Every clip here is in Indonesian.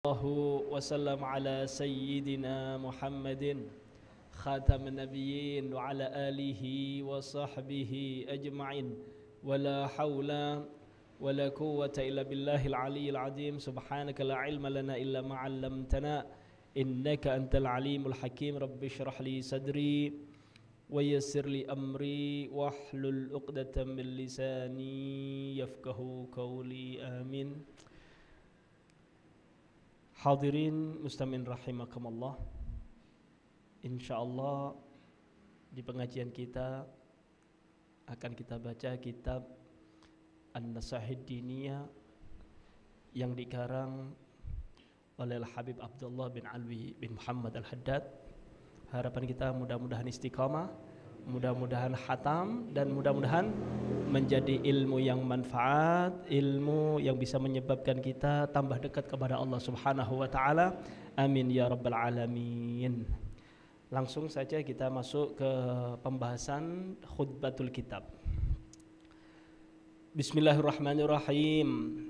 Allahu wasallam ala sayyidina Muhammadin khataman nabiyyin wa ala alihi wa sahbihi ajma'in wa la hawla wa la quwwata illa billahil aliyyil azim subhanaka la ilma lana illa ma 'allamtana innaka antal alimul hakim rabbi shrah li sadri wa yassir li amri wahlul 'uqdatam min lisani yafqahu qawli amin. Hadirin muslimin rahimakumullah. Insyaallah di pengajian kita akan kita baca kitab An-Nasahid Diniyah yang dikarang oleh Al-Habib Abdullah bin Alwi bin Muhammad Al-Haddad. Harapan kita mudah-mudahan istiqamah, mudah-mudahan khatam, dan mudah-mudahan menjadi ilmu yang manfaat, ilmu yang bisa menyebabkan kita tambah dekat kepada Allah Subhanahu wa taala. Amin ya rabbal alamin. Langsung saja kita masuk ke pembahasan khutbatul kitab. Bismillahirrahmanirrahim.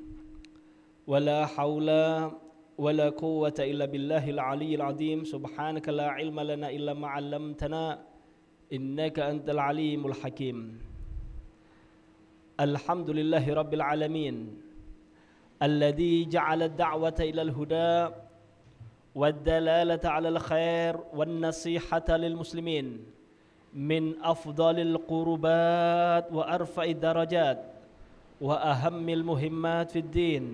Wala haula wala quwwata illa billahil aliyyil azim. Subhanaka la ilma lana illa ma 'allamtana innaka antal alimul hakim. Alhamdulillahi rabbil alamin alladhi ja'ala ad-da'wata ila al-huda wad-dalalata 'ala al-khair wan-nasihata lil muslimin min afdalil qurbat wa arfa'id darajat wa ahammil muhimmat fid din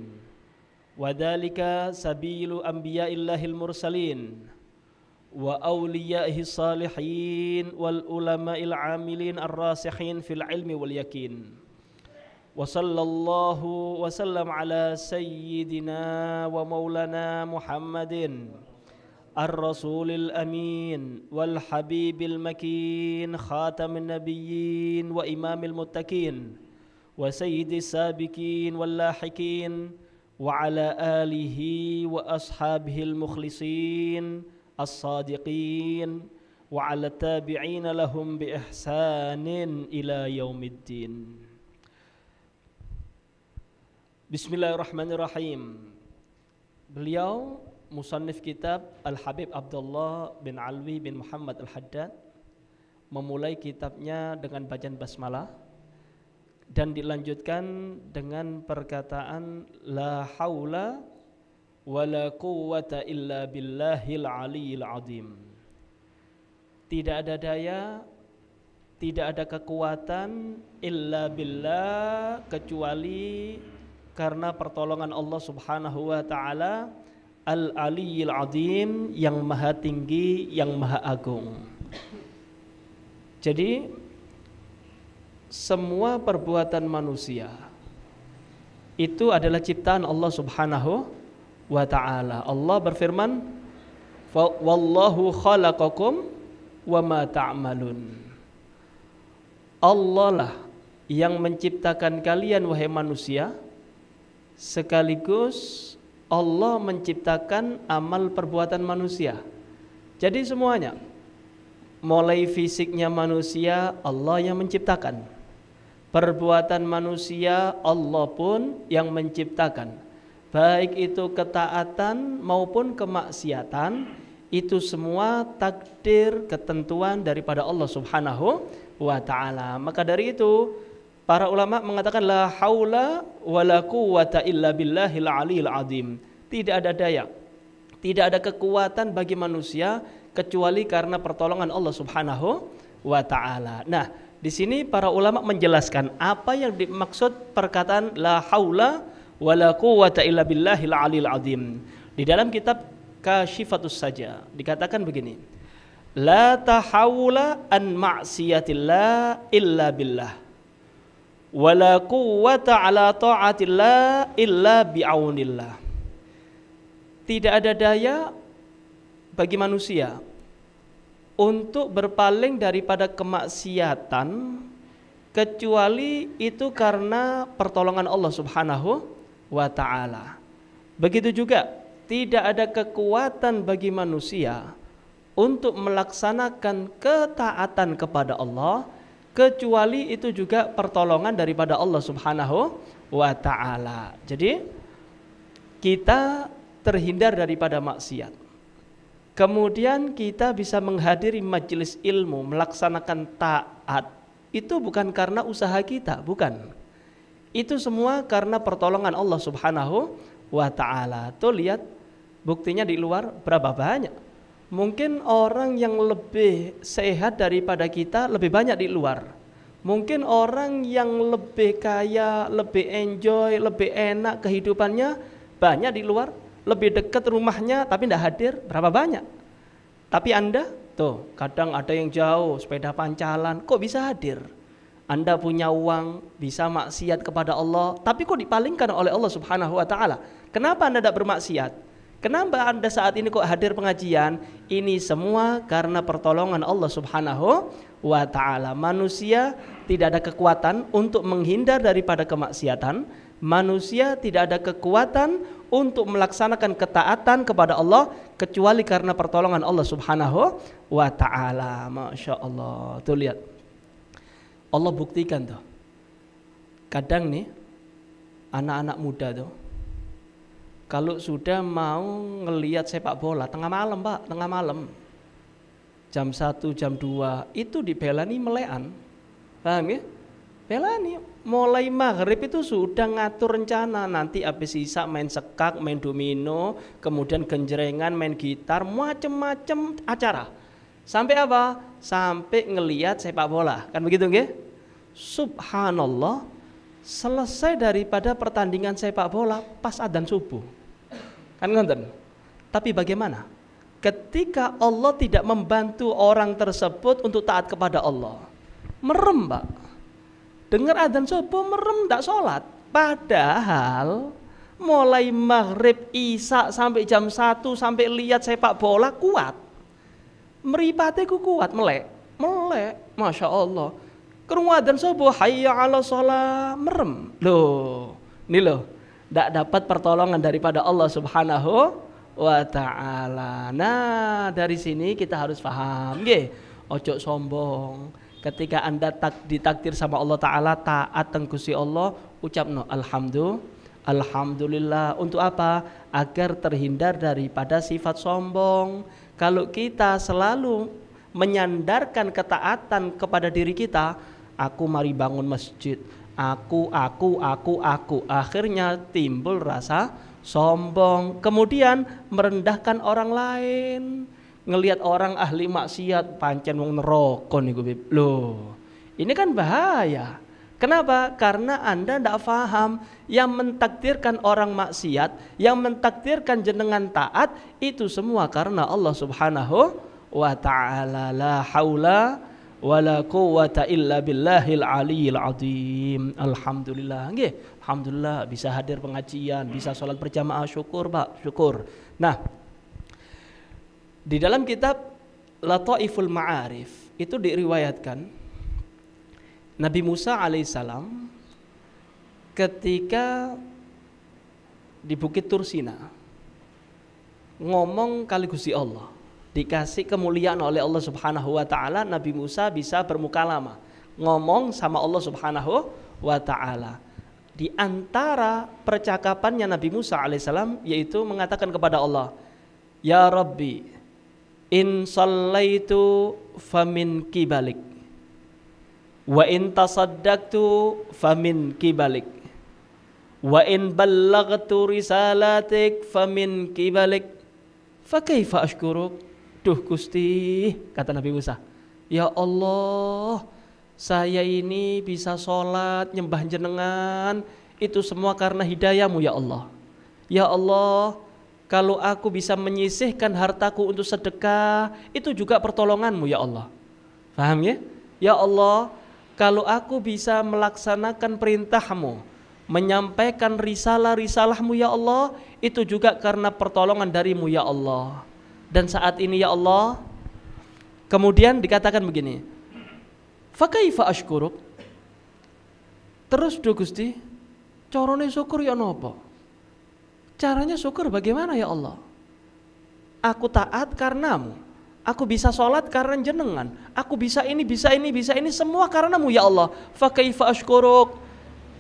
wa dhalika sabilu anbiya'illahil mursalin wa awliya'ihi salihin wal ulama'il 'amilin ar-rasikhin fil ilmi wal yakin. Wa sallallahu wa sallam ala sayyidina wa maulana Muhammadin ar-rasulil amin wal habibil makin khatamin nabiyyin wa imamil muttaqin wa sayyidis sabiqin wal lahiqin wa ala alihi wa ashabihil mukhlisin as-sadiqin wa ala tabi'ina lahum bi ihsanin ila yaumiddin. Bismillahirrahmanirrahim. Beliau musannif kitab Al-Habib Abdullah bin Alwi bin Muhammad Al-Haddad memulai kitabnya dengan bacaan basmalah dan dilanjutkan dengan perkataan la haula wala quwwata illa billahil aliyyil azim. Tidak ada daya, tidak ada kekuatan illa billah kecuali karena pertolongan Allah Subhanahu wa taala al-aliyyil azim, yang maha tinggi, yang maha agung. Jadi semua perbuatan manusia itu adalah ciptaan Allah Subhanahu wa ta'ala. Allah berfirman, wallahu khalaqakum wa ma ta'malun. Allah lah yang menciptakan kalian wahai manusia, sekaligus Allah menciptakan amal perbuatan manusia. Jadi semuanya, mulai fisiknya manusia Allah yang menciptakan, perbuatan manusia Allah pun yang menciptakan, baik itu ketaatan maupun kemaksiatan, itu semua takdir ketentuan daripada Allah Subhanahu wa ta'ala. Maka dari itu para ulama mengatakan la haula wala quwwata illa billahil aliyyil azim. Tidak ada daya, tidak ada kekuatan bagi manusia kecuali karena pertolongan Allah Subhanahu wa ta'ala. Nah, di sini para ulama menjelaskan apa yang dimaksud perkataan la haula wala quwwata illa billahil aliyyil azim. Di dalam kitab Kashifatus Saja dikatakan begini: la tahawula an ma'siyatillah illa billah wala quwwata ala ta'atillah illa bi'aunillah. Tidak ada daya bagi manusia untuk berpaling daripada kemaksiatan kecuali itu karena pertolongan Allah Subhanahu wa ta'ala. Begitu juga tidak ada kekuatan bagi manusia untuk melaksanakan ketaatan kepada Allah kecuali itu juga pertolongan daripada Allah Subhanahu wa ta'ala. Jadi kita terhindar daripada maksiat. Kemudian kita bisa menghadiri majelis ilmu, melaksanakan taat. Itu bukan karena usaha kita, bukan. Itu semua karena pertolongan Allah Subhanahu wa ta'ala. Tuh lihat buktinya di luar berapa banyak. Mungkin orang yang lebih sehat daripada kita lebih banyak di luar. Mungkin orang yang lebih kaya, lebih enjoy, lebih enak kehidupannya banyak di luar. Lebih dekat rumahnya tapi tidak hadir berapa banyak. Tapi Anda tuh kadang ada yang jauh sepeda pancalan kok bisa hadir. Anda punya uang bisa maksiat kepada Allah tapi kok dipalingkan oleh Allah Subhanahu wa ta'ala. Kenapa Anda tidak bermaksiat? Kenapa Anda saat ini kok hadir pengajian? Ini semua karena pertolongan Allah Subhanahu wa ta'ala. Manusia tidak ada kekuatan untuk menghindar daripada kemaksiatan. Manusia tidak ada kekuatan untuk melaksanakan ketaatan kepada Allah kecuali karena pertolongan Allah Subhanahu wa ta'ala. Masya Allah. Tuh lihat, Allah buktikan tuh. Kadang nih anak-anak muda tuh kalau sudah mau ngelihat sepak bola tengah malam, Pak, tengah malam jam 1, jam 2 itu dibelani melekan. Paham ya? Belani mulai maghrib itu sudah ngatur rencana, nanti habis isya main sekak, main domino, kemudian genjrengan, main gitar, macem-macem acara. Sampai apa? Sampai ngelihat sepak bola, kan begitu nggih? Subhanallah, selesai daripada pertandingan sepak bola pas adzan subuh. Kan ngoten. Tapi bagaimana? Ketika Allah tidak membantu orang tersebut untuk taat kepada Allah. Merem, Pak. Dengar adzan subuh merem tidak sholat. Padahal mulai maghrib isya sampai jam 1 sampai lihat sepak bola kuat. Meripate ku kuat, melek. Masya Allah. Kerungu adzan subuh hayya ala sholat merem. Loh, ini loh, tidak dapat pertolongan daripada Allah Subhanahu wa ta'ala. Nah, dari sini kita harus paham, nggih. Ojo sombong. Ketika Anda ditakdir sama Allah Ta'ala taat tengkusi Allah, ucapno alhamdulillah. Untuk apa? Agar terhindar daripada sifat sombong. Kalau kita selalu menyandarkan ketaatan kepada diri kita, aku mari bangun masjid, aku, akhirnya timbul rasa sombong, kemudian merendahkan orang lain. Ngelihat orang ahli maksiat pancen wong neraka niku Bib. Loh, ini kan bahaya. Kenapa? Karena Anda tidak paham, yang mentakdirkan orang maksiat, yang mentakdirkan jenengan taat, itu semua karena Allah Subhanahu wa ta'ala. La haula wala quwwata illa billahil aliyil azim. Alhamdulillah, nggih. Alhamdulillah bisa hadir pengajian, bisa sholat berjamaah, syukur Pak, syukur. Nah, di dalam kitab Lataiful Ma'arif itu diriwayatkan Nabi Musa alaihissalam ketika di Bukit Tursina ngomong kali Gusti Allah, dikasih kemuliaan oleh Allah Subhanahu wa ta'ala. Nabi Musa bisa bermukalama, ngomong sama Allah Subhanahu wa ta'ala. Di antara percakapannya Nabi Musa alaihissalam yaitu mengatakan kepada Allah, Ya Rabbi, in sallaitu famin kibalik, wa in tasaddaqtu famin kibalik, wa in ballaghtu risalatik famin kibalik, fa kaifa ashkuruk. Duh Gusti, kata Nabi Musa, ya Allah, saya ini bisa sholat nyembah jenengan, itu semua karena hidayahmu ya Allah. Ya Allah, kalau aku bisa menyisihkan hartaku untuk sedekah, itu juga pertolonganmu ya Allah. Paham ya? Ya Allah, kalau aku bisa melaksanakan perintahmu, menyampaikan risalah-risalahmu ya Allah, itu juga karena pertolongan darimu ya Allah. Dan saat ini ya Allah, kemudian dikatakan begini, fa kaifa ashkuruk. Terus do Gusti, carane syukur ya napa? Caranya syukur bagaimana ya Allah? Aku taat karenamu, aku bisa sholat karena jenengan, aku bisa ini, semua karenamu ya Allah. Fa kaifa ashkuruk.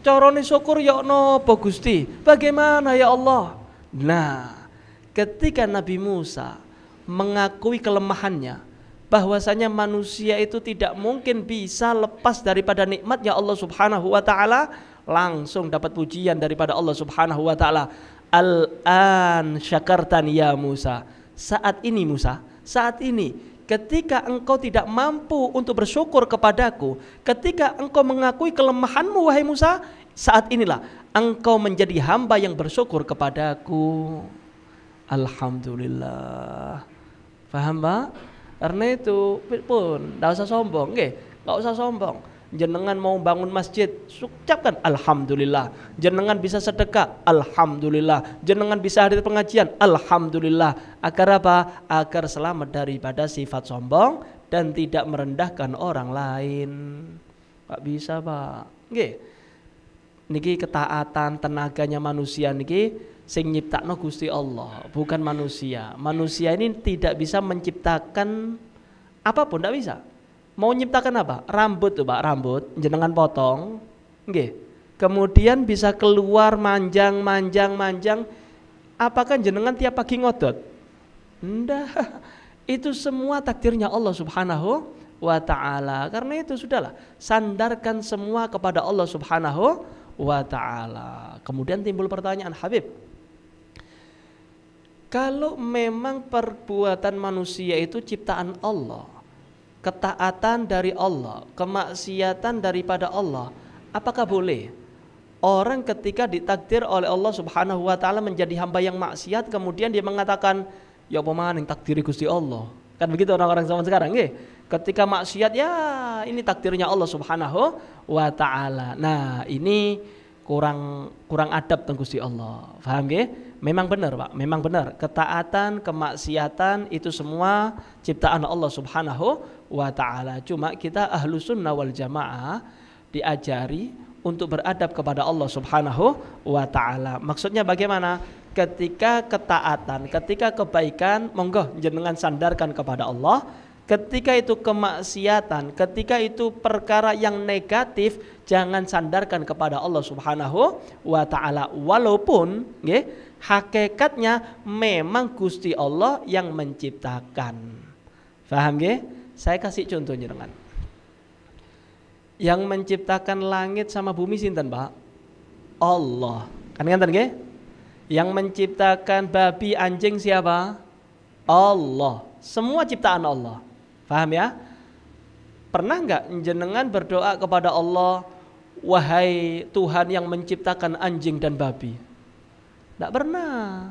Carane syukur ya napa Gusti? Bagaimana ya Allah? Nah, ketika Nabi Musa mengakui kelemahannya, bahwasanya manusia itu tidak mungkin bisa lepas daripada nikmatnya Allah Subhanahu wa taala, langsung dapat pujian daripada Allah Subhanahu wa taala. Al-an syakartani ya Musa. Saat ini Musa, saat ini ketika engkau tidak mampu untuk bersyukur kepadaku, ketika engkau mengakui kelemahanmu wahai Musa, saat inilah engkau menjadi hamba yang bersyukur kepadaku. Alhamdulillah. Paham Pak? Karena itu pun tidak usah sombong, nggak usah sombong. Jenengan mau bangun masjid, ucapkan alhamdulillah. Jenengan bisa sedekah, alhamdulillah. Jenengan bisa hadir pengajian, alhamdulillah. Agar apa? Agar selamat daripada sifat sombong dan tidak merendahkan orang lain. Gak bisa Pak. Niki ketaatan tenaganya manusia niki sing nyiptakno Gusti Allah, bukan manusia. Manusia ini tidak bisa menciptakan apapun, tidak bisa. Mau nyiptakan apa? Rambut tuh Pak, rambut jenengan potong, kemudian bisa keluar manjang. Apakah jenengan tiap pagi ngodot? Enggak. Itu semua takdirnya Allah Subhanahu wa ta'ala. Karena itu sudahlah, sandarkan semua kepada Allah Subhanahu wa ta'ala. Kemudian timbul pertanyaan, Habib, kalau memang perbuatan manusia itu ciptaan Allah, ketaatan dari Allah, kemaksiatan daripada Allah, apakah boleh orang ketika ditakdir oleh Allah Subhanahu wa ta'ala menjadi hamba yang maksiat, kemudian dia mengatakan, ya apa maning takdiri Gusti Allah? Kan begitu orang-orang zaman sekarang, ketika maksiat, ya ini takdirnya Allah Subhanahu wa ta'ala. Nah ini kurang adab tentang Gusti Allah. Paham Memang benar Pak, memang benar. Ketaatan, kemaksiatan itu semua ciptaan Allah Subhanahu wa ta'ala. Cuma kita ahlu sunnah wal jamaah diajari untuk beradab kepada Allah Subhanahu wa ta'ala. Maksudnya bagaimana? Ketika ketaatan, ketika kebaikan, monggo jenengan sandarkan kepada Allah. Ketika itu kemaksiatan, ketika itu perkara yang negatif, jangan sandarkan kepada Allah Subhanahu wa ta'ala. Walaupun hakikatnya memang Gusti Allah yang menciptakan. Paham Saya kasih contoh jenengan. Yang menciptakan langit sama bumi sinten Pak? Allah. Kan ngeten Yang menciptakan babi anjing siapa? Allah. Semua ciptaan Allah. Paham ya? Pernah enggak jenengan berdoa kepada Allah, wahai Tuhan yang menciptakan anjing dan babi? Enggak pernah.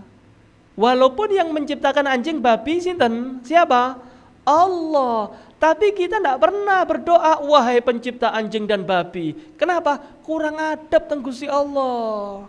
Walaupun yang menciptakan anjing babi sinten? Siapa? Allah. Tapi kita enggak pernah berdoa, wahai pencipta anjing dan babi. Kenapa? Kurang adab teng Gusti Allah.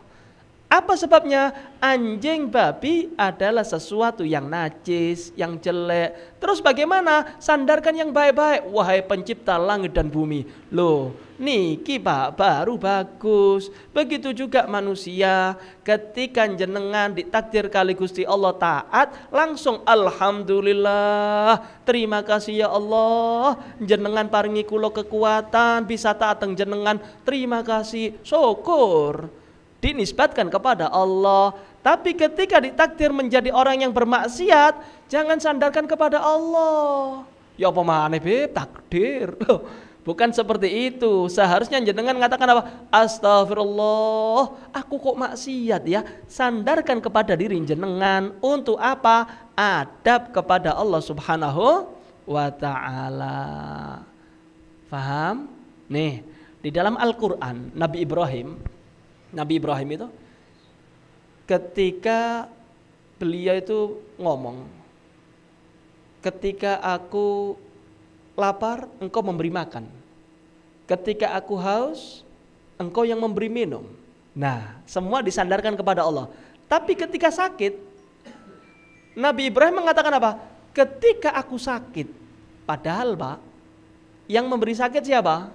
Apa sebabnya? Anjing babi adalah sesuatu yang najis, yang jelek. Terus bagaimana? Sandarkan yang baik-baik. Wahai pencipta langit dan bumi. Loh, niki Pak baru bagus. Begitu juga manusia. Ketika jenengan ditakdir kali Gusti Allah taat, langsung alhamdulillah. Terima kasih ya Allah. Jenengan paringi kula kekuatan, bisa taat teng jenengan. Terima kasih. Syukur. Dinisbatkan kepada Allah. Tapi ketika ditakdir menjadi orang yang bermaksiat, jangan sandarkan kepada Allah. Ya apa maneh takdir. Loh, bukan seperti itu. Seharusnya jenengan mengatakan apa? Astagfirullah, aku kok maksiat ya. Sandarkan kepada diri jenengan. Untuk apa? Adab kepada Allah Subhanahu wa ta'ala. Faham? Nih, di dalam Al-Quran Nabi Ibrahim itu ketika beliau itu ngomong, ketika aku lapar engkau memberi makan, ketika aku haus engkau yang memberi minum. Nah, semua disandarkan kepada Allah. Tapi ketika sakit, Nabi Ibrahim mengatakan apa? Ketika aku sakit. Padahal Pak, yang memberi sakit siapa?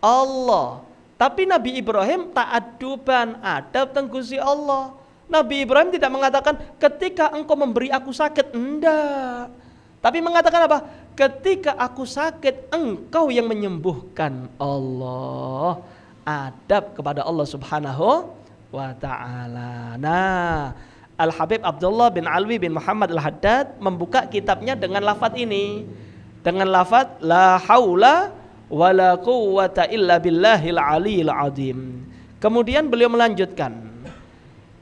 Allah. Tapi Nabi Ibrahim ta'aduban, adab teng Gusti Allah. Nabi Ibrahim tidak mengatakan ketika engkau memberi aku sakit, enggak. Tapi mengatakan apa? Ketika aku sakit, engkau yang menyembuhkan. Allah. Adab kepada Allah Subhanahu wa ta'ala. Nah, Al-Habib Abdullah bin Alwi bin Muhammad Al-Haddad membuka kitabnya dengan lafaz ini, dengan lafaz la haula wala quwwata illa billahil aliyil azim. Kemudian beliau melanjutkan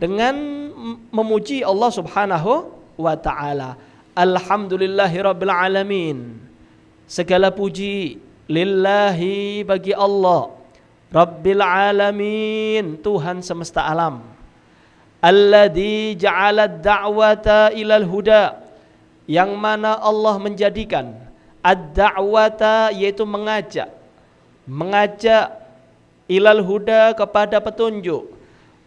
dengan memuji Allah Subhanahu wa taala. Alhamdulillahirabbil alamin. Segala puji lillahi bagi Allah, Rabbil alamin, Tuhan semesta alam. Alladzi ja'ala ad-da'wata ilal huda, yang mana Allah menjadikan ad-da'wata, yaitu mengajak ilal huda, kepada petunjuk,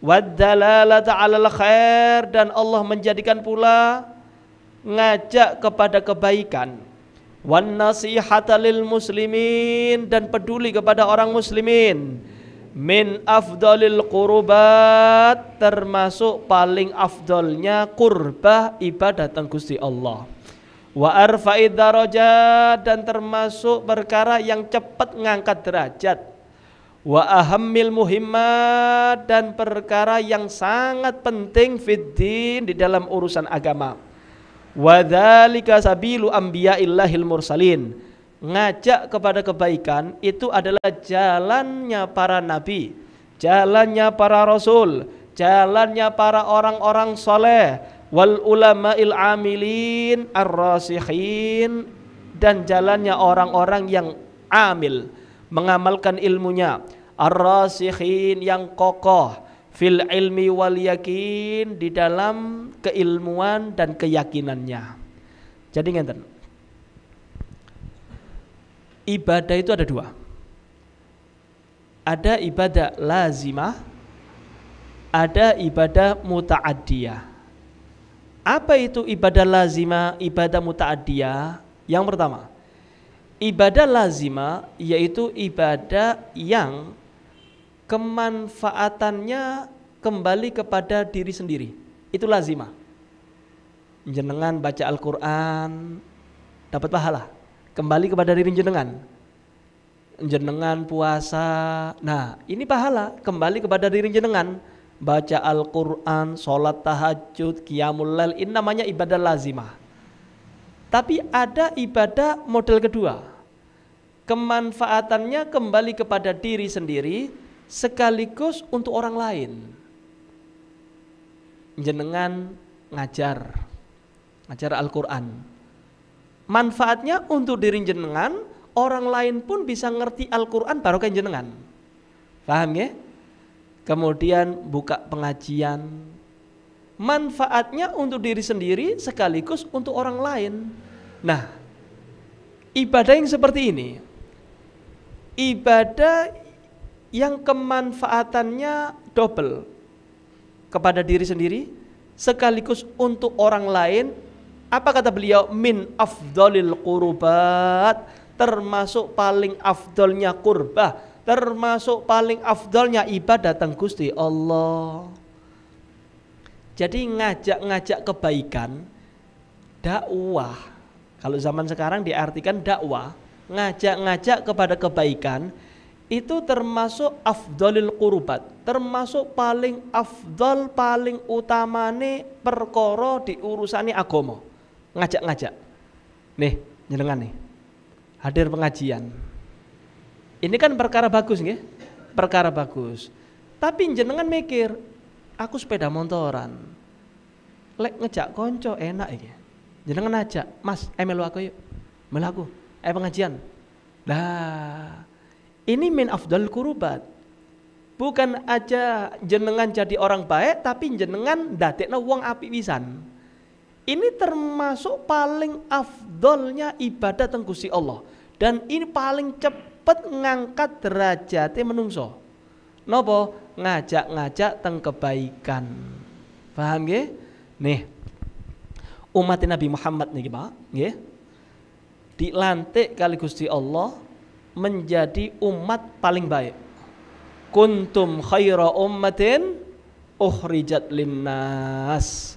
wad-dalalata 'alal khair, dan Allah menjadikan pula ngajak kepada kebaikan, wan nasihata lil muslimin, dan peduli kepada orang muslimin, min afdalil qurbat, termasuk paling afdolnya qurbah, ibadah Gusti Allah, wa arfa'id darajat, dan termasuk perkara yang cepat ngangkat derajat, wa ahammil muhimmat, dan perkara yang sangat penting fiddin, di dalam urusan agama. Wa dzalika sabilu anbiya'illahil mursalin, ngajak kepada kebaikan itu adalah jalannya para nabi, jalannya para rasul, jalannya para orang-orang soleh, wal ulama'il amilin ar-rasikhin, dan jalannya orang-orang yang amil, mengamalkan ilmunya, ar-rasikhin, yang kokoh, fil ilmi wal yakin, di dalam keilmuan dan keyakinannya. Jadi ngeten, ibadah itu ada dua. Ada ibadah lazimah, ada ibadah muta'addiyah. Apa itu ibadah lazimah, ibadah muta'addiyah? Yang pertama, ibadah lazimah yaitu ibadah yang kemanfaatannya kembali kepada diri sendiri. Itu lazimah. Jenengan baca Al-Quran dapat pahala, kembali kepada diri jenengan. Jenengan puasa, nah ini pahala kembali kepada diri jenengan. Baca Al-Quran, sholat tahajud, qiyamul lail, ini namanya ibadah lazimah. Tapi ada ibadah model kedua, kemanfaatannya kembali kepada diri sendiri sekaligus untuk orang lain. Jenengan ngajar Al-Quran, manfaatnya untuk diri jenengan, orang lain pun bisa ngerti Al-Quran barokah jenengan. Paham ya? Kemudian buka pengajian, manfaatnya untuk diri sendiri sekaligus untuk orang lain. Nah, ibadah yang seperti ini, ibadah yang kemanfaatannya double, kepada diri sendiri sekaligus untuk orang lain. Apa kata beliau? Min afdalil qurbat, termasuk paling afdolnya qurbah, termasuk paling afdolnya ibadah Gusti Allah. Jadi ngajak-ngajak kebaikan, dakwah. Kalau zaman sekarang diartikan dakwah, ngajak-ngajak kepada kebaikan, itu termasuk afdalil qurbat, termasuk paling afdal, paling utamane perkara di urusane agama. Ngajak-ngajak. Nih, jenengan nih, hadir pengajian. Ini kan perkara bagus nggih? Perkara bagus. Tapi jenengan mikir, aku sepeda motoran, lek ngejak konco enak iki. Jenengan ajak, Mas, melu aku yuk. Melu aku, pengajian. Lah, ini min afdal qurubat. Bukan aja jenengan jadi orang baik, tapi jenengan ndadekno wong apik pisan. Ini termasuk paling afdolnya ibadah teng Gusti Allah, dan ini paling cepet ngangkat derajate menungso. Napa? Ngajak-ngajak teng kebaikan. Paham nggih? Nih, umat Nabi Muhammad niki, Pak, nggih. Dilantik kali Gusti Allah menjadi umat paling baik. Kuntum khaira ummatin ukhrijat linnas.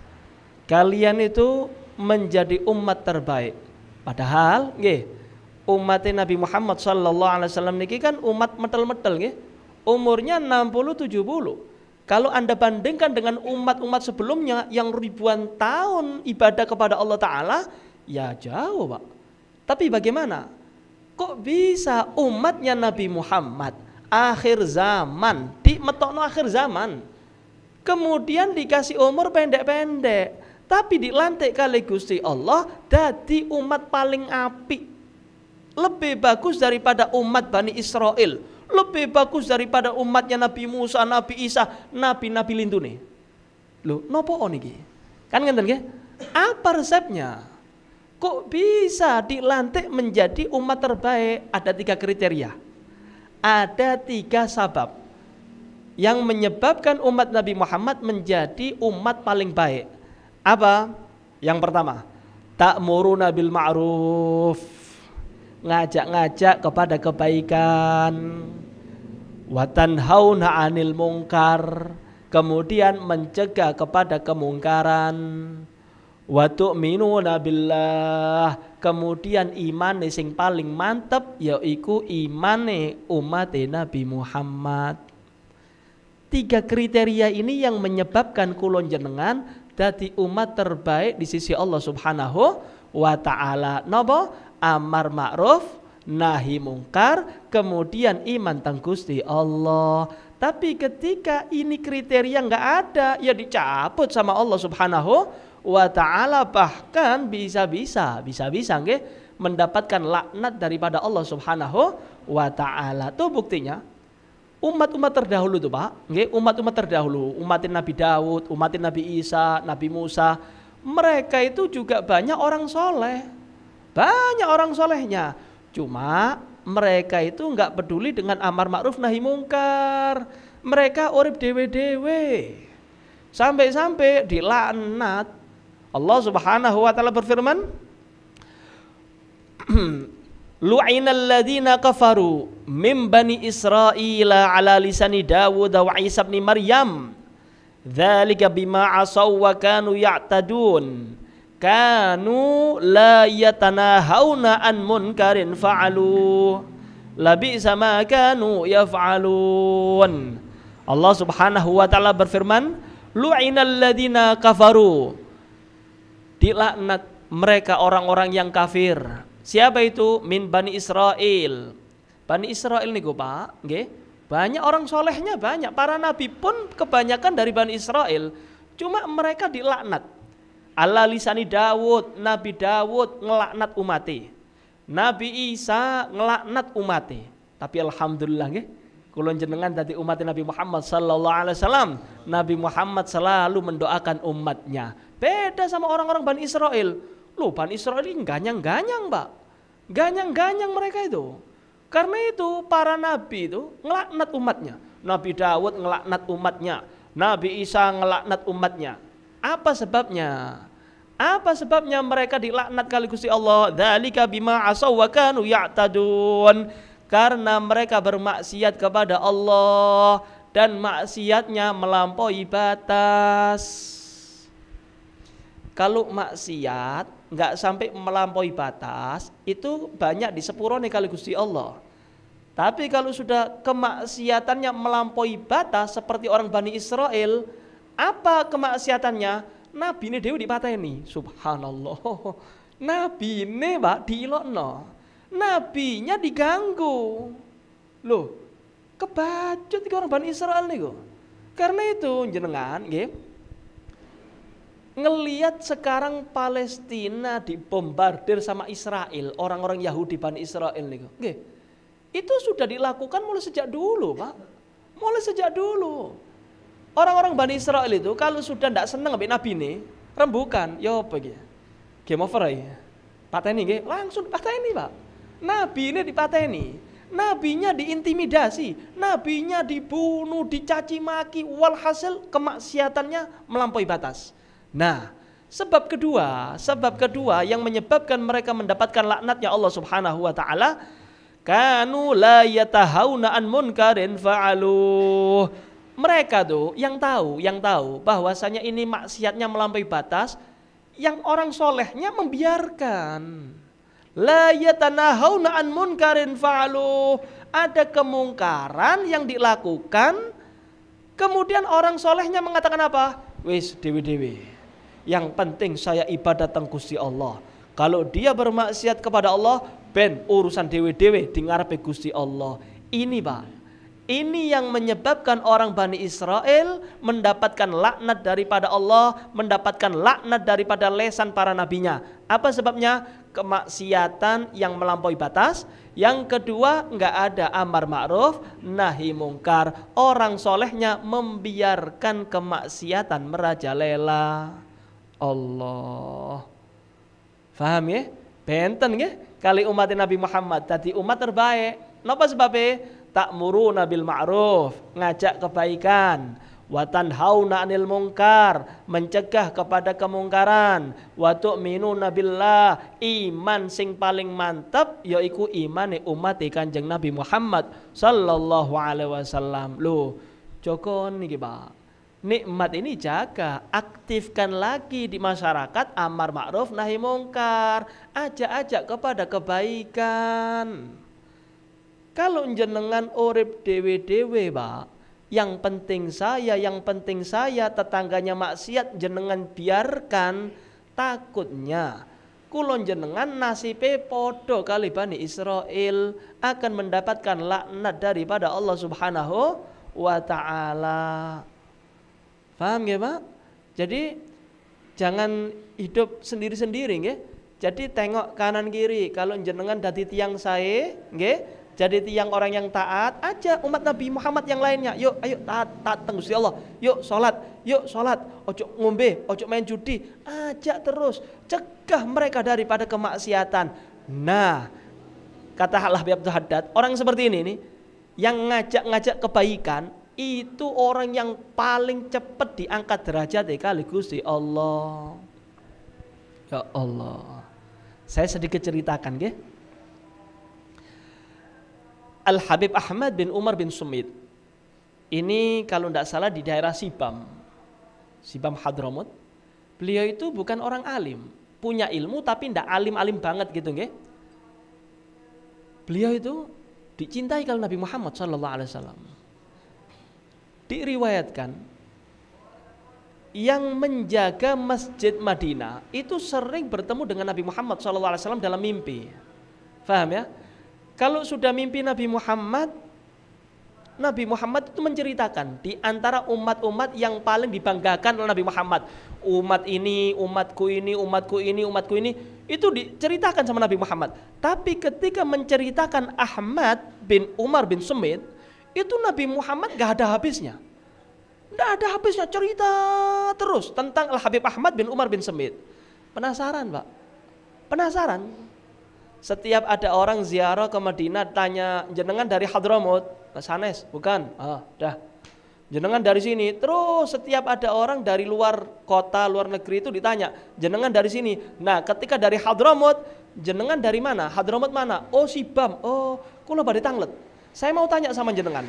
Kalian itu menjadi umat terbaik. Padahal nggih, umat Nabi Muhammad sallallahu alaihi wasallam niki kan umat metel-metel nggih. Umurnya 60 70. Kalau Anda bandingkan dengan umat-umat sebelumnya yang ribuan tahun ibadah kepada Allah Ta'ala, ya jauh Pak. Tapi bagaimana? Kok bisa umatnya Nabi Muhammad akhir zaman, di metokno akhir zaman, kemudian dikasih umur pendek-pendek, tapi dilantik kali Gusti Allah dadi umat paling apik, lebih bagus daripada umat Bani Israel, lebih bagus daripada umatnya Nabi Musa, Nabi Isa, nabi-nabi lintune. Loh, nopo niki? Kan ngenten nggih? Apa resepnya? Kok bisa dilantik menjadi umat terbaik? Ada 3 kriteria. Ada 3 sabab yang menyebabkan umat Nabi Muhammad menjadi umat paling baik. Apa? Yang pertama, ta'muruna bil ma'ruf, ngajak-ngajak kepada kebaikan, wa tanhauna 'anil munkar, kemudian mencegah kepada kemungkaran, wa tu'minuna billah, kemudian imane sing paling mantep yaiku imane umat Nabi Muhammad. 3 kriteria ini yang menyebabkan kulon jenengan dadi umat terbaik di sisi Allah Subhanahu wa Ta'ala. Napa? Amar ma'ruf, nahi mungkar, kemudian iman teng Gusti Allah. Tapi ketika ini kriteria nggak ada, ya dicabut sama Allah Subhanahu wa Ta'ala, bahkan bisa-bisa nggih mendapatkan laknat daripada Allah Subhanahu wa Ta'ala. Itu buktinya umat-umat terdahulu itu Pak, nggih, umat-umat terdahulu, umat Nabi Daud, umat Nabi Isa, Nabi Musa, mereka itu juga banyak orang soleh, banyak orang solehnya. Cuma mereka itu nggak peduli dengan amar ma'ruf nahi mungkar, mereka urip dewe-dewe, sampai-sampai dilaknat. Allah Subhanahu wa Ta'ala berfirman, lu'inal ladzina kafaru min bani Israila ala lisani Dawud wa Isa ibn Maryam dzalika bima asaw wa kanu ya'tadun kanu la yatanahawna an munkarin fa'alu labisa ma kanu yaf'alun. Allah Subhanahu wa Ta'ala berfirman, lu'inal ladzina kafaru, dilaknat mereka orang-orang yang kafir. Siapa itu? Min Bani Israel. Bani Israel niku Pak, nggih. Banyak orang solehnya, banyak. Para nabi pun kebanyakan dari Bani Israel. Cuma mereka dilaknat. Ala lisani Dawud, Nabi Dawud ngelaknat umati. Nabi Isa ngelaknat umati. Tapi alhamdulillah nggih, kula jenengan dadi umat Nabi Muhammad sallallahu alaihi wasallam. Nabi Muhammad selalu mendoakan umatnya. Beda sama orang-orang Bani Israel. Loh, Bani Israel ini ganyang-ganyang Pak, ganyang-ganyang mereka itu. Karena itu para nabi itu ngelaknat umatnya. Nabi Dawud ngelaknat umatnya, Nabi Isa ngelaknat umatnya. Apa sebabnya? Apa sebabnya mereka dilaknat kali Gusti Allah? Dzalika bima asaw wa kanu ya'tadun, karena mereka bermaksiat kepada Allah dan maksiatnya melampaui batas. Kalau maksiat nggak sampai melampaui batas, itu banyak disepurone kali Gusti Allah. Tapi kalau sudah kemaksiatannya melampaui batas seperti orang Bani Israel, apa kemaksiatannya? Nabi ini dewi dipateni. Subhanallah. Nabi ini Pak diilokno. Nabinya diganggu. Loh, kebacut iki orang Bani Israel niku. Karena itu jenengan nggih, ngelihat sekarang Palestina dibombardir sama Israel, orang-orang Yahudi Bani Israel niku. Nggih. Itu sudah dilakukan mulai sejak dulu, Pak. Mulai sejak dulu. Orang-orang Bani Israel itu kalau sudah tidak senang ambek Nabi ini, rembukan, yo apa iki? Game over ya. Pateni nggih, langsung pateni, Pak. Nabi ini dipateni. Nabinya diintimidasi, nabinya dibunuh, dicaci maki, walhasil kemaksiatannya melampaui batas. Nah, sebab kedua yang menyebabkan mereka mendapatkan laknatnya Allah Subhanahu wa Ta'ala, kanu la yatahawna an munkarin fa'aluh. Mereka tuh yang tahu bahwasanya ini maksiatnya melampaui batas, yang orang solehnya membiarkan. La yatanahawna an munkarin fa'aluh. Ada kemungkaran yang dilakukan, Kemudian orang solehnya mengatakan apa? Wis dewe-dewe. Yang penting saya ibadah teng Gusti Allah. Kalau dia bermaksiat kepada Allah, ben urusan dewe-dewe di ngarepe Gusti Allah. Ini Pak, ini yang menyebabkan orang Bani Israel mendapatkan laknat daripada Allah, mendapatkan laknat daripada lesan para nabinya. Apa sebabnya? Kemaksiatan yang melampaui batas. Yang kedua, enggak ada amar ma'ruf nahi mungkar. Orang solehnya membiarkan kemaksiatan merajalela. Allah. Faham ya? Benten ya? Kali umat Nabi Muhammad tadi umat terbaik. Napa sebabnya? Ta'muruna bil ma'ruf, ngajak kebaikan. Wa tanhauna 'anil munkar, mencegah kepada kemungkaran. Wa tu'minuna billah, iman sing paling mantap yaiku imane umat Kanjeng Nabi Muhammad sallallahu alaihi wasallam. Loh, joko niki Pak. Nikmat ini jaga, aktifkan lagi di masyarakat amar ma'ruf nahi mungkar, ajak-ajak kepada kebaikan. Kalau jenengan urip dewe-dewe Pak, yang penting saya, tetangganya maksiat jenengan biarkan, takutnya kulon jenengan nasibe podo kali Bani Israel akan mendapatkan laknat daripada Allah Subhanahu wa ta'ala. Paham ya Pak? Jadi jangan hidup sendiri-sendiri nggih. Jadi tengok kanan kiri, kalau jenengan dadi tiang sae nggih, jadi tiang orang yang taat, aja umat Nabi Muhammad yang lainnya. Yuk, ayo taat teng Gusti Allah. Yuk salat. Ojo ngombe, ojo main judi. Ajak terus, cegah mereka daripada kemaksiatan. Nah, kata Habib Abdul Haddad, orang seperti ini nih, yang ngajak-ngajak kebaikan, itu orang yang paling cepat diangkat derajat kali Gusti Allah. Ya Allah. Saya sedikit ceritakan nggih. Al-Habib Ahmad bin Umar bin Sumit. Ini kalau tidak salah di daerah Sibam Hadramut. Beliau itu bukan orang alim, punya ilmu tapi tidak alim-alim banget gitu nggih. Beliau itu dicintai kalau Nabi Muhammad sallallahu alaihi wasallam. Diriwayatkan yang menjaga Masjid Madinah itu sering bertemu dengan Nabi Muhammad sallallahu alaihi wasallam dalam mimpi. Faham ya? Kalau sudah mimpi Nabi Muhammad itu menceritakan di antara umat-umat yang paling dibanggakan oleh Nabi Muhammad. Umat ini, umatku ini, itu diceritakan sama Nabi Muhammad. Tapi ketika menceritakan Ahmad bin Umar bin Sumit, itu Nabi Muhammad gak ada habisnya. Gak ada habisnya, cerita terus tentang Al-Habib Ahmad bin Umar bin Sumit. Penasaran Pak? Penasaran? Setiap ada orang ziarah ke Madinah tanya, jenengan dari Hadramut? Sanes, bukan? Dah. Jenengan dari sini. Terus setiap ada orang dari luar kota, luar negeri itu ditanya, jenengan dari sini. Nah, ketika dari Hadramut, jenengan dari mana? Hadramut mana? Oh, Sibam. Oh, kula bade tanglet. Saya mau tanya sama jenengan.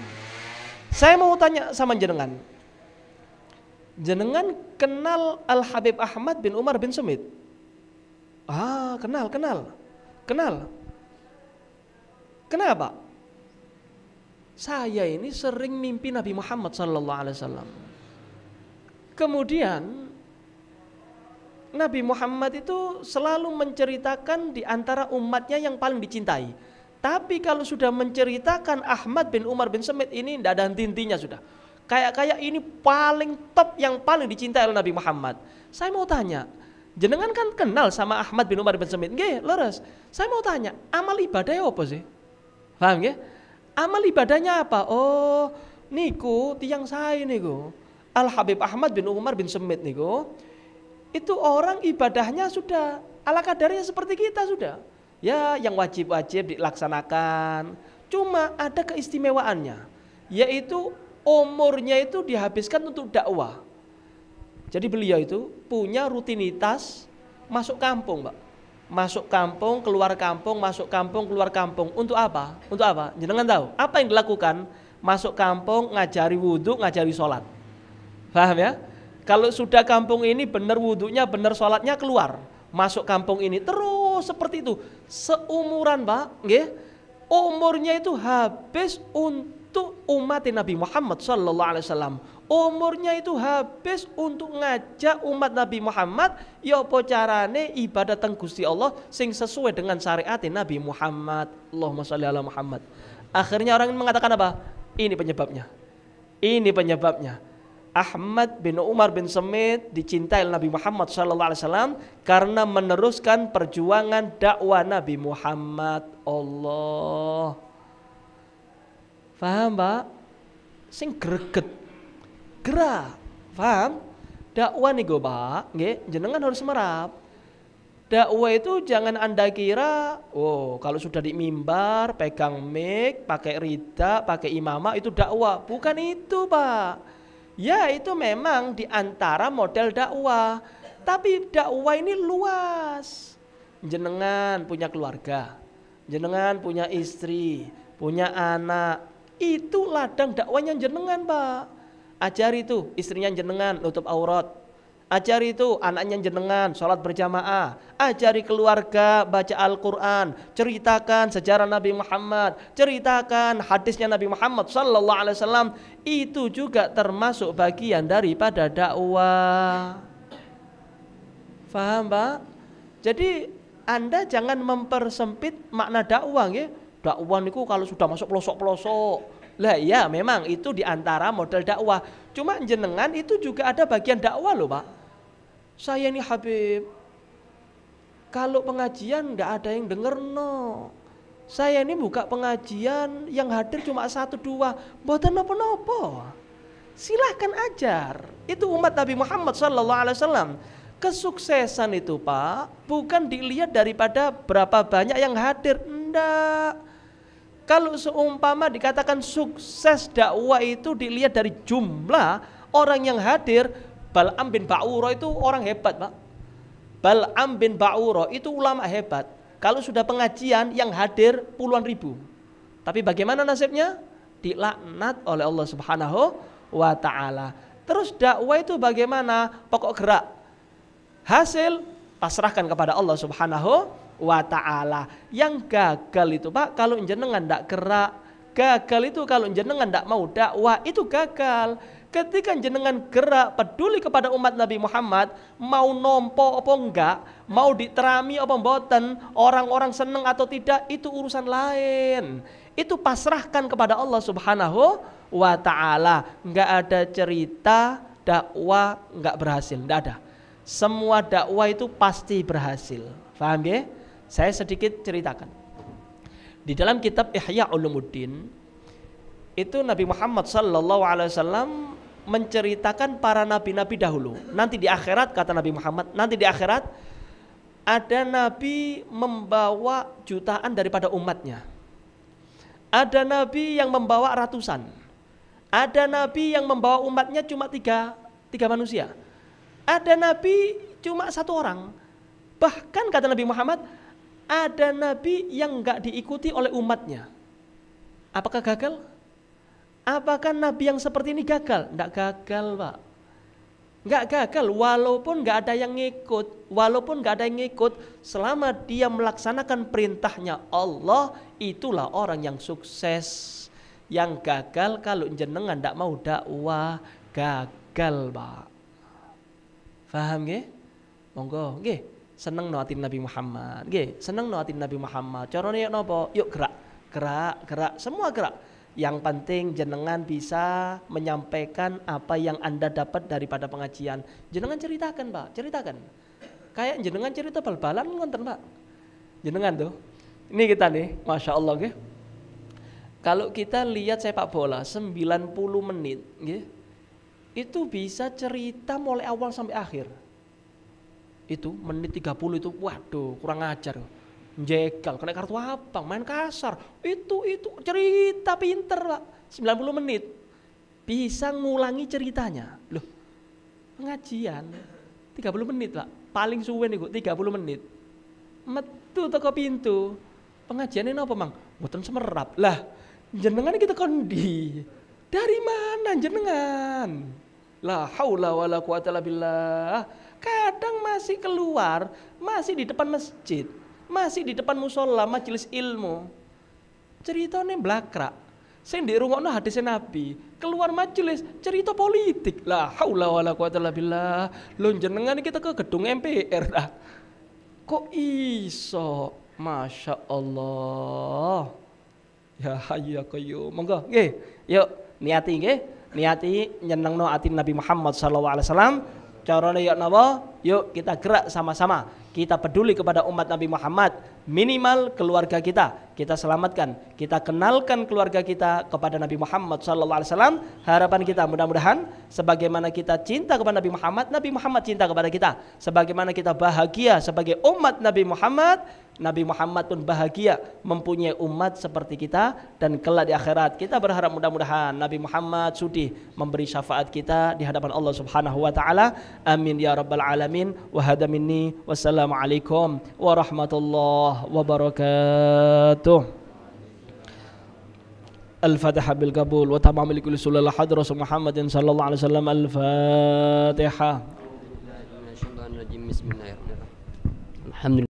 Jenengan kenal Al-Habib Ahmad bin Umar bin Sumit? Kenal. Kenapa? Saya ini sering mimpi Nabi Muhammad sallallahu alaihi wasallam. Kemudian Nabi Muhammad itu selalu menceritakan di antara umatnya yang paling dicintai. Tapi kalau sudah menceritakan Ahmad bin Umar bin Sumit ini tidak ada henti-hentinya sudah. Kayak ini paling top, yang paling dicintai oleh Nabi Muhammad. Saya mau tanya, jenengan kan kenal sama Ahmad bin Umar bin Sumit, nggih, leres. Saya mau tanya, amal ibadahnya apa sih? Paham nggih? Amal ibadahnya apa? Oh, niku tiang saya niku. Al-Habib Ahmad bin Umar bin Sumit niku. Itu orang ibadahnya sudah ala kadarnya seperti kita sudah. Ya, yang wajib-wajib dilaksanakan. Cuma ada keistimewaannya, yaitu umurnya itu dihabiskan untuk dakwah. Jadi beliau itu punya rutinitas masuk kampung, Pak. Masuk kampung, keluar kampung, masuk kampung, keluar kampung. Untuk apa? Untuk apa? Jenengan tahu? Apa yang dilakukan? Masuk kampung, ngajari wudhu, ngajari sholat. Paham ya? Kalau sudah kampung ini benar wudhunya, benar sholatnya, keluar. Masuk kampung ini terus seperti itu. Seumuran, Pak. Nggih. Umurnya itu habis untuk umat Nabi Muhammad sallallahu alaihi wasallam. Umurnya itu habis untuk ngajak umat Nabi Muhammad ya apa carane ibadah teng Gusti Allah sing sesuai dengan syariat Nabi Muhammad. Allahumma sholli ala Muhammad. Akhirnya orang mengatakan apa? Ini penyebabnya. Ini penyebabnya. Ahmad bin Umar bin Semit dicintai Nabi Muhammad SAW karena meneruskan perjuangan dakwah Nabi Muhammad. Allah. Faham, Pak? Sing greget. Gerak, paham? Dakwah nih Pak, nggih, jenengan harus merap. Dakwah itu jangan Anda kira, oh kalau sudah di mimbar, pegang mic, pakai rida, pakai imamah itu dakwah. Bukan itu, Pak. Ya itu memang di antara model dakwah. Tapi dakwah ini luas. Jenengan punya keluarga, jenengan punya istri, punya anak. Itu ladang dakwahnya jenengan, Pak. Ajari itu istrinya jenengan nutup aurat. Ajari itu anaknya jenengan sholat berjamaah. Ajari keluarga baca Al-Quran. Ceritakan sejarah Nabi Muhammad. Ceritakan hadisnya Nabi Muhammad sallallahu alaihi wasallam. Itu juga termasuk bagian daripada dakwah. Faham, Pak? Jadi Anda jangan mempersempit makna dakwah, ya. Dakwah niku kalau sudah masuk pelosok-pelosok. Lah ya memang itu diantara model dakwah. Cuma jenengan itu juga ada bagian dakwah loh, Pak. Saya ini Habib, kalau pengajian nggak ada yang denger no. Saya ini buka pengajian yang hadir cuma 1-2, mboten nopo-nopo. Silahkan ajar. Itu umat Nabi Muhammad SAW. Kesuksesan itu, Pak, bukan dilihat daripada berapa banyak yang hadir, enggak. Kalau seumpama dikatakan sukses dakwah itu dilihat dari jumlah orang yang hadir, Bal'am bin Ba'ura itu orang hebat, Pak. Bal'am bin Ba'ura itu ulama hebat. Kalau sudah pengajian yang hadir puluhan ribu. Tapi bagaimana nasibnya? Dilaknat oleh Allah Subhanahu wa ta'ala. Terus dakwah itu bagaimana? Pokok gerak. Hasil pasrahkan kepada Allah Subhanahu wa ta'ala. Yang gagal itu, Pak, kalau jenengan tidak gerak. Gagal itu kalau jenengan tidak mau dakwah, itu gagal. Ketika jenengan gerak peduli kepada umat Nabi Muhammad, mau nompo apa enggak, mau diterami apa mboten, orang-orang seneng atau tidak, itu urusan lain. Itu pasrahkan kepada Allah Subhanahu wa ta'ala. Enggak ada cerita dakwah enggak berhasil, enggak ada. Semua dakwah itu pasti berhasil. Paham ya? Saya sedikit ceritakan. Di dalam kitab Ihya Ulumuddin itu Nabi Muhammad sallallahu alaihi wasallam menceritakan para nabi-nabi dahulu. Nanti di akhirat, kata Nabi Muhammad, nanti di akhirat ada nabi membawa jutaan daripada umatnya. Ada nabi yang membawa ratusan. Ada nabi yang membawa umatnya cuma tiga manusia. Ada nabi cuma 1 orang. Bahkan kata Nabi Muhammad, ada nabi yang enggak diikuti oleh umatnya. Apakah gagal? Apakah nabi yang seperti ini gagal? Enggak gagal, Pak. Enggak gagal walaupun enggak ada yang ngikut. Walaupun enggak ada yang ngikut, selama dia melaksanakan perintahnya Allah, itulah orang yang sukses. Yang gagal kalau jenengan enggak mau dakwah, gagal, Pak. Paham nggih? Monggo nggih. Seneng nuatin Nabi Muhammad, nggih. Seneng nuatin Nabi Muhammad. Carane napa? Yuk gerak, semua gerak. Yang penting jenengan bisa menyampaikan apa yang Anda dapat daripada pengajian. Jenengan ceritakan, Pak, ceritakan. Kayak jenengan cerita bal-balan ngonten, Pak. Jenengan tuh. Ini kita nih, Masya Allah nggih. Kalau kita lihat sepak bola 90 menit, nggih. Itu bisa cerita mulai awal sampai akhir. Itu menit 30 itu waduh kurang ajar. Jegal, kena kartu abang, main kasar. Itu cerita pinter, Pak. 90 menit. Bisa ngulangi ceritanya. Loh, pengajian 30 menit, Pak. Paling suwe niku 30 menit. Metu teko pintu. Pengajiannya apa, Mang? Mboten semerap. Lah, jenengan kita kondi. Dari mana jenengan? La haula wala quwata illa billah. Kadang masih keluar, masih di depan masjid, masih di depan musola majelis ilmu. Ceritanya blakrak. Sing dirungokno hadis Nabi, keluar majelis cerita politik. La haula wala quwata illa billah. Lho jenengan kita ke gedung MPR dah. Kok iso? Masya Allah. Ya hayyu ya qayyum. Monggo nggih, yuk niati nggih. Niati nyenengno ati Nabi Muhammad sallallahu alaihi wasallam. Carane ya napa? Yuk kita gerak sama-sama. Kita peduli kepada umat Nabi Muhammad, minimal keluarga kita selamatkan, kita kenalkan keluarga kita kepada Nabi Muhammad SAW. Harapan kita mudah-mudahan sebagaimana kita cinta kepada Nabi Muhammad cinta kepada kita. Sebagaimana kita bahagia sebagai umat Nabi Muhammad pun bahagia mempunyai umat seperti kita, dan kelak di akhirat kita berharap mudah-mudahan Nabi Muhammad sudi memberi syafaat kita di hadapan Allah Subhanahu wa taala. Amin ya rabbal alamin. Wa hada minni. Wassalamualaikum warahmatullahi wabarakatuh. Al-Fatihah bil qabul wa tamam li kulli sulal hadra Muhammadin sallallahu alaihi wasallam. Al-Fatihah. Bismillahirrahmanirrahim. Alhamdulillah.